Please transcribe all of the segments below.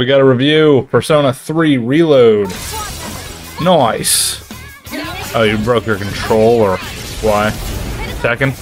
We got a review. Persona 3 Reload. Nice. Oh, you broke your control, or why? Tekken?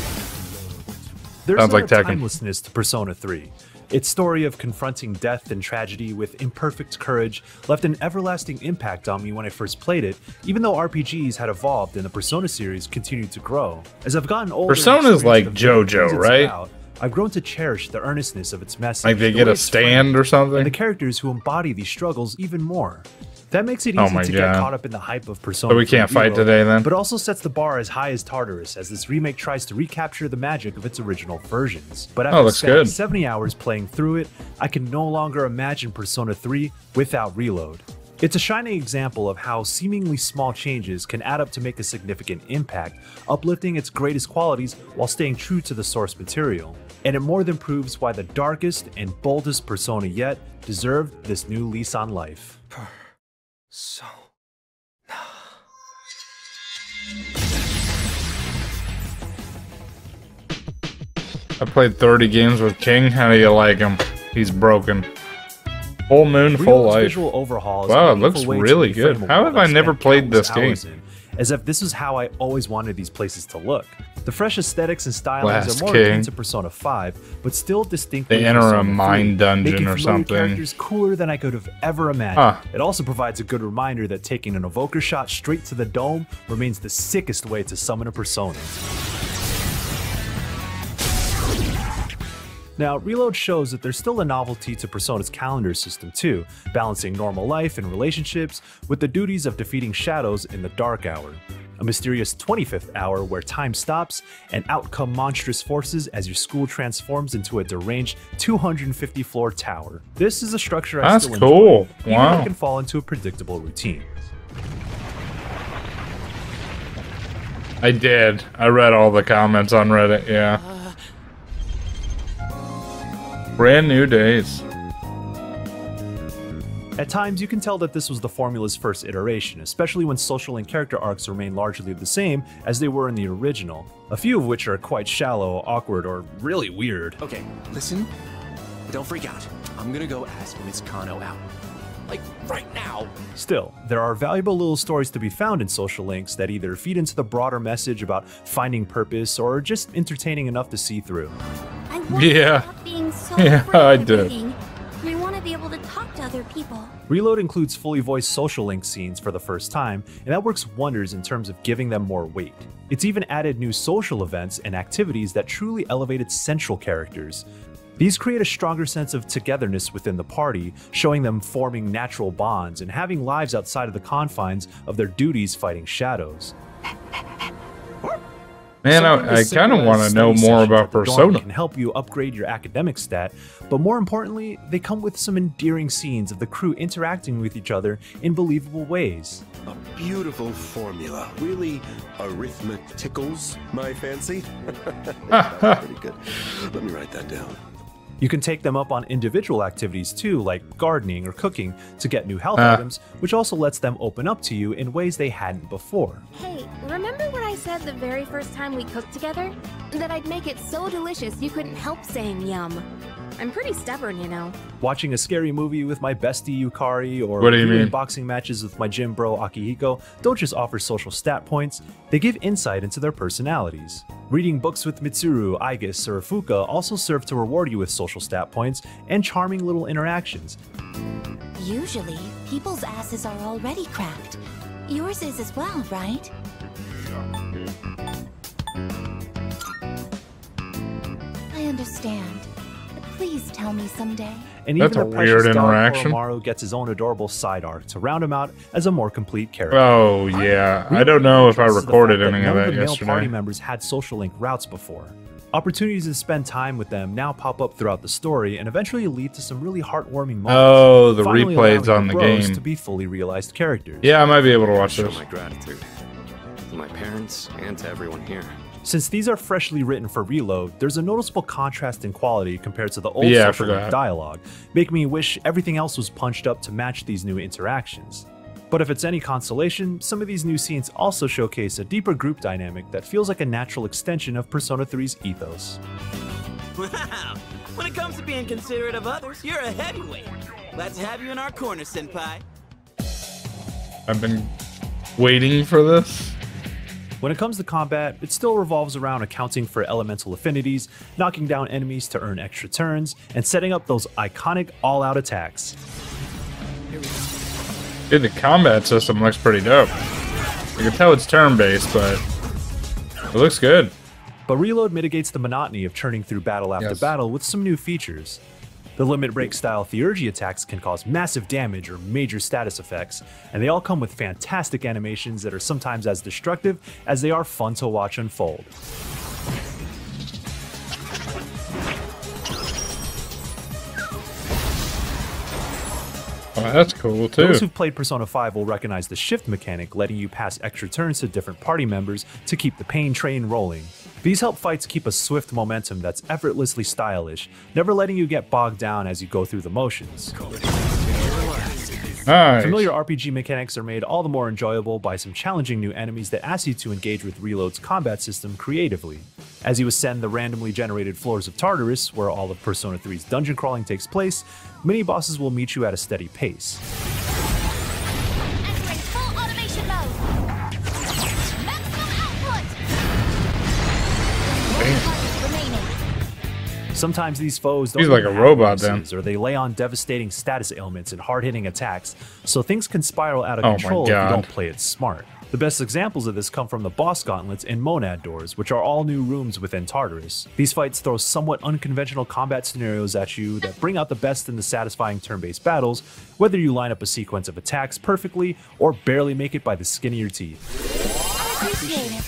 There's like a Tekken. timelessness to Persona 3. Its story of confronting death and tragedy with imperfect courage left an everlasting impact on me when I first played it, even though RPGs had evolved and the Persona series continued to grow. As I've gotten older, Persona's like JoJo, right? I've grown to cherish the earnestness of its message. Like they the get way a it's stand framed, or something? and the characters who embody these struggles even more. That makes it Oh easy my to God. get caught up in the hype of Persona. So we can't 3 fight Reload, today then? but also sets the bar as high as Tartarus as this remake tries to recapture the magic of its original versions. But after looks spending good. 70 hours playing through it, I can no longer imagine Persona 3 without Reload. It's a shining example of how seemingly small changes can add up to make a significant impact, uplifting its greatest qualities while staying true to the source material. And it more than proves why the darkest and boldest Persona yet deserved this new lease on life. So. I played 30 games with King. How do you like him? He's broken. Full moon, full Reload's life. visual overhaul is Wow, a it looks beautiful way to really reframe good. a How world have I I've never spent played countless this game? hours in, as if this is how I always wanted these places to look. The fresh aesthetics and stylings Last are more King. akin to Persona 5, but still distinctly They enter a Persona 3, mine dungeon making or familiar something. characters cooler than I could have ever imagined. Huh. It also provides a good reminder that taking an evoker shot straight to the dome remains the sickest way to summon a Persona. Now, Reload shows that there's still a novelty to Persona's calendar system too, balancing normal life and relationships with the duties of defeating shadows in the Dark Hour. A mysterious 25th hour where time stops and out come monstrous forces as your school transforms into a deranged 250-floor tower. This is a structure I That's still cool. enjoy, even Wow. though it can fall into a predictable routine. I did. I read all the comments on Reddit, yeah. Brand new days. At times, you can tell that this was the formula's first iteration, especially when social and character arcs remain largely the same as they were in the original, a few of which are quite shallow, awkward, or really weird. Okay, listen. Don't freak out. I'm gonna go ask Miss Kano out. Like, right now. Still, there are valuable little stories to be found in social links that either feed into the broader message about finding purpose or are just entertaining enough to see through. I want Yeah. to stop being so Yeah, afraid I of did. everything. And I want to be able to talk to other people. Reload includes fully voiced social link scenes for the first time, and that works wonders in terms of giving them more weight. It's even added new social events and activities that truly elevate its central characters. These create a stronger sense of togetherness within the party, showing them forming natural bonds and having lives outside of the confines of their duties fighting shadows. Man, Something I as kind of simple want as to know study more sessions about at the dorm Persona. can help you upgrade your academic stat, but more importantly, they come with some endearing scenes of the crew interacting with each other in believable ways. A beautiful formula. Really arithmeticals my fancy. Pretty good. Let me write that down. You can take them up on individual activities too, like gardening or cooking, to get new health items, which also lets them open up to you in ways they hadn't before. Hey, remember what I said the very first time we cooked together? That I'd make it so delicious you couldn't help saying yum. I'm pretty stubborn, you know. Watching a scary movie with my bestie Yukari or What do you viewing mean? boxing matches with my gym bro Akihiko don't just offer social stat points, they give insight into their personalities. Reading books with Mitsuru, Aigis, or Fuka also serve to reward you with social stat points and charming little interactions. Usually, people's asses are already cracked. Yours is as well, right? I understand. But please tell me someday. And That's even a the weird precious dog interaction. Koromaru gets his own adorable side arc to round him out as a more complete character. Oh, yeah. I don't know if I Stresses the recorded fact any of none that the male party yesterday. members had social link routes before. Opportunities to spend time with them now pop up throughout the story and eventually lead to some really heartwarming moments. Oh, the finally replays allowing on the your bros game. to be fully realized characters. Yeah, I might be able to watch Show this. my gratitude to my parents and to everyone here. Since these are freshly written for Reload, there's a noticeable contrast in quality compared to the old Yeah, I social link forgot. dialogue, making me wish everything else was punched up to match these new interactions. But if it's any consolation, some of these new scenes also showcase a deeper group dynamic that feels like a natural extension of Persona 3's ethos. Wow! When it comes to being considerate of others, you're a heavyweight. Glad to have you in our corner, Senpai. I've been waiting for this. When it comes to combat, it still revolves around accounting for elemental affinities, knocking down enemies to earn extra turns, and setting up those iconic all-out attacks. Dude, the combat system looks pretty dope. You can tell it's turn-based, but it looks good. But Reload mitigates the monotony of churning through battle after battle with some new features. The Limit Break style Theurgy attacks can cause massive damage or major status effects, and they all come with fantastic animations that are sometimes as destructive as they are fun to watch unfold. Oh, that's cool too. Those who've played Persona 5 will recognize the shift mechanic, letting you pass extra turns to different party members to keep the pain train rolling. These help fights keep a swift momentum that's effortlessly stylish, never letting you get bogged down as you go through the motions. Nice. Familiar RPG mechanics are made all the more enjoyable by some challenging new enemies that ask you to engage with Reload's combat system creatively. As you ascend the randomly generated floors of Tartarus, where all of Persona 3's dungeon crawling takes place, mini-bosses will meet you at a steady pace. Entering full automation mode. Maximum output. Remaining. Sometimes these foes don't He's like even a have robot weaknesses, then. or they lay on devastating status ailments and hard-hitting attacks, so things can spiral out of Oh my control if you God. don't play it smart. The best examples of this come from the boss gauntlets and monad doors, which are all new rooms within Tartarus. These fights throw somewhat unconventional combat scenarios at you that bring out the best in the satisfying turn-based battles, whether you line up a sequence of attacks perfectly or barely make it by the skin of your teeth. Appreciate it.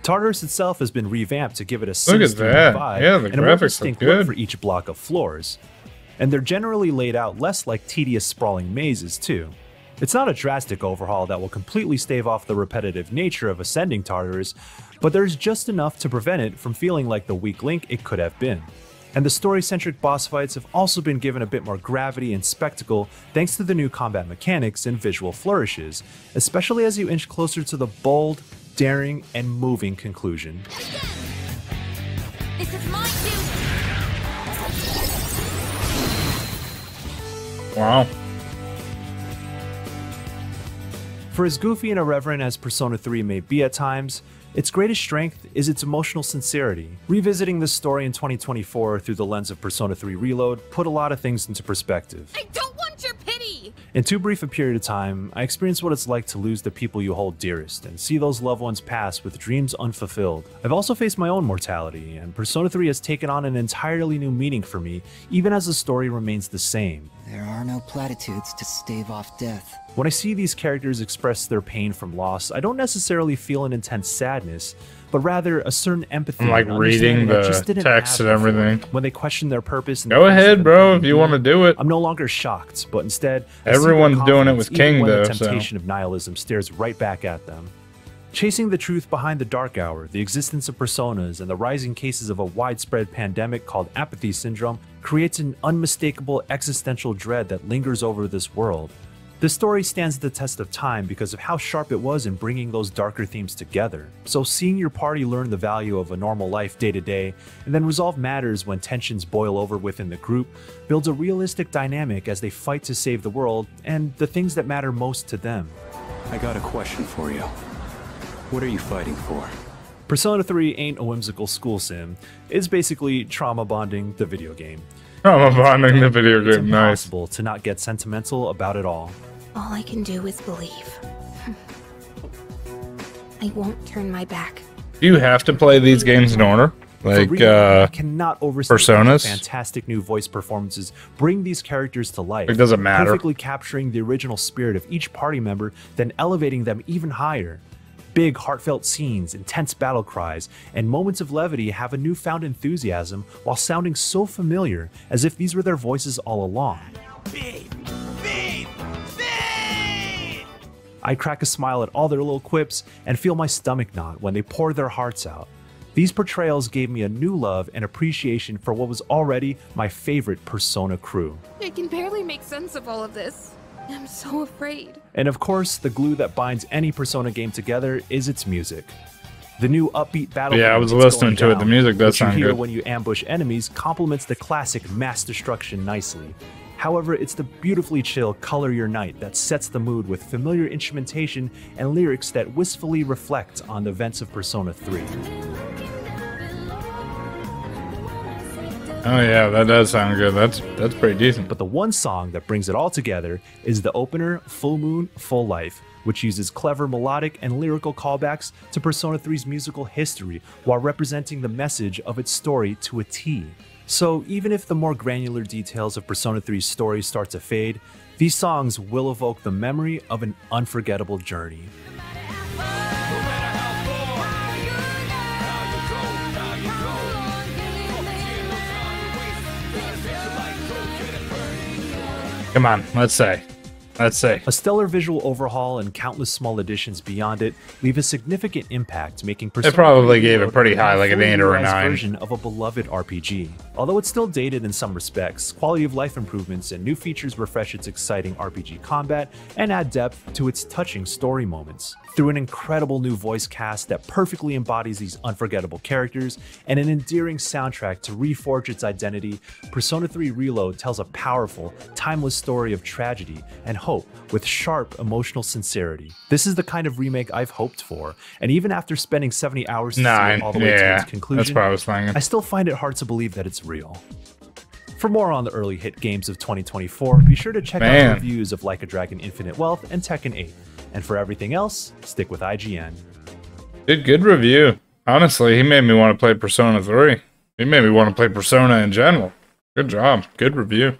Tartarus itself has been revamped to give it a Look at sinister that. vibe Yeah, the and a more graphics look distinct look good. for each block of floors. And they're generally laid out less like tedious sprawling mazes too. It's not a drastic overhaul that will completely stave off the repetitive nature of ascending Tartarus, but there's just enough to prevent it from feeling like the weak link it could have been. And the story-centric boss fights have also been given a bit more gravity and spectacle thanks to the new combat mechanics and visual flourishes, especially as you inch closer to the bold, daring, and moving conclusion. This is my duty. Wow. For as goofy and irreverent as Persona 3 may be at times, its greatest strength is its emotional sincerity. Revisiting this story in 2024 through the lens of Persona 3 Reload put a lot of things into perspective. I don't want your pity! In too brief a period of time, I experienced what it's like to lose the people you hold dearest and see those loved ones pass with dreams unfulfilled. I've also faced my own mortality, and Persona 3 has taken on an entirely new meaning for me, even as the story remains the same. There are no platitudes to stave off death. When I see these characters express their pain from loss, I don't necessarily feel an intense sadness, but rather a certain empathy. I'm like and reading understanding I the just didn't text have and before. everything. When they question their purpose, and Go the things ahead, that bro, they if you do, want to do it. I'm no longer shocked, but instead, I see their Everyone's doing it confidence with even King, when though, the so. temptation of nihilism stares right back at them. Chasing the truth behind the dark hour, the existence of personas, and the rising cases of a widespread pandemic called apathy syndrome creates an unmistakable existential dread that lingers over this world. This story stands the test of time because of how sharp it was in bringing those darker themes together. So seeing your party learn the value of a normal life day to day, and then resolve matters when tensions boil over within the group, builds a realistic dynamic as they fight to save the world and the things that matter most to them. I got a question for you. What are you fighting for? Persona 3 ain't a whimsical school sim, it's basically trauma bonding the video game. I'm bonding the video It's game. Nice. impossible to not get sentimental about it all. All I can do is believe. I won't turn my back. Do you have to play these games in order? Like, For real, I cannot overstate how Personas? fantastic new voice performances bring these characters to life. It doesn't matter. Perfectly capturing the original spirit of each party member, then elevating them even higher. Big, heartfelt scenes, intense battle cries, and moments of levity have a newfound enthusiasm while sounding so familiar, as if these were their voices all along. I crack a smile at all their little quips and feel my stomach knot when they pour their hearts out. These portrayals gave me a new love and appreciation for what was already my favorite Persona crew. I can barely make sense of all of this. I'm so afraid. And of course, the glue that binds any Persona game together is its music. The new upbeat battle Yeah, I theme was that's listening going to it. The music does which you sound hear good. when you ambush enemies complements the classic mass destruction nicely. However, it's the beautifully chill Color Your Night that sets the mood with familiar instrumentation and lyrics that wistfully reflect on the events of Persona 3. Oh yeah, that does sound good. That's pretty decent. But the one song that brings it all together is the opener, Full Moon, Full Life, which uses clever melodic and lyrical callbacks to Persona 3's musical history while representing the message of its story to a T. So even if the more granular details of Persona 3's story start to fade, these songs will evoke the memory of an unforgettable journey. Come on, let's say. A stellar visual overhaul and countless small additions beyond it leave a significant impact, making Persona It probably 3 gave it pretty high, like an fully 8 or a utilized 9. version of a beloved RPG. Although it's still dated in some respects, quality of life improvements and new features refresh its exciting RPG combat and add depth to its touching story moments. Through an incredible new voice cast that perfectly embodies these unforgettable characters and an endearing soundtrack to reforge its identity, Persona 3 Reload tells a powerful, timeless story of tragedy and hope with sharp emotional sincerity. This is the kind of remake I've hoped for, and even after spending 70 hours to see it all the way to its conclusion, that's what I was thinking. I still find it hard to believe that it's real. For more on the early hit games of 2024, be sure to check out the reviews of Like a Dragon Infinite Wealth and Tekken 8. And for everything else, stick with IGN. Good review. Honestly, he made me want to play Persona 3. He made me want to play Persona in general. Good job. Good review.